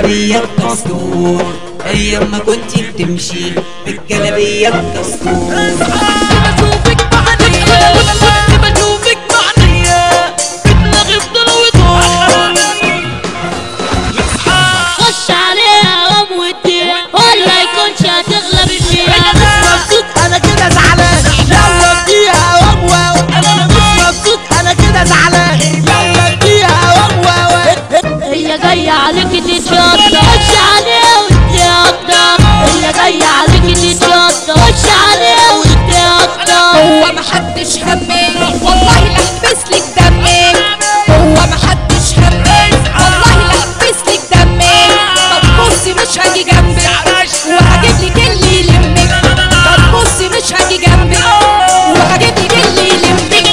بالجلابية الدستور، ايام ما كنتي بتمشي بالجلابية الدستور. بشوفك معنية بشوفك معنية بدماغي فضل وطول. خش عليها قوم واديها ولا يكونش هتغلب فيها. مبسوط انا كده زعلان يلا اديها وهو. انا مش مبسوط انا كده زعلان يلا اديها وهو. هي جاية عليكي تتشطر خش عليها واديها اكتر. هي جاية عليكي تتشطر خش عليها واديها اكتر. هو محدش همك والله لا البسلك دمك. هو محدش همك والله لا البسلك دمك. طب بصي مش هاجي جنبك وهجيبلك اللي يلمك. طب بصي مش هاجي جنبك وهجيبلك اللي يلمك.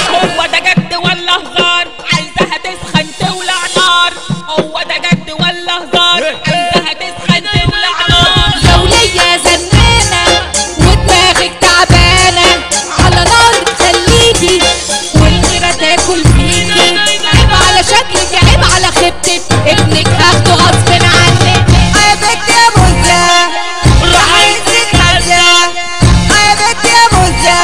هو ده جد ولا هزار؟ عايزاها تسخن تولع نار. هو ده جد ولا هزار؟ عايزاها تسخن تولع نار. لو ليا زنانة ودماغك تعبانة على نار تخليكي والغيرة تاكل فيكي. عيب على شكلك عيب على خيبتك ابنك اخده غصب عنك. عيبك يا مزة راح عايزك هزة. عيبك يا مزة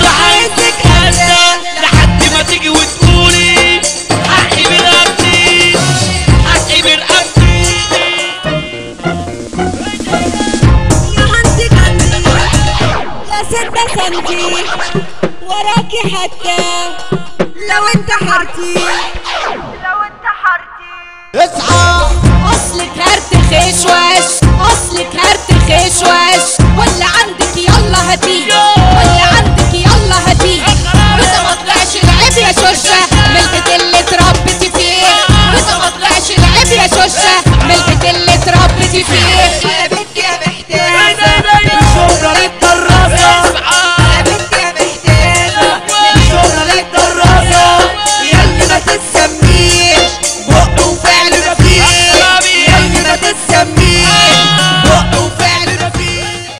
راح عايزك هزة. لحد ما تيجي وتقولي حقي برقبتي حقي برقبتي. يا هندي جنبي يا ستة سندي وراكي حتى لو انت حرتي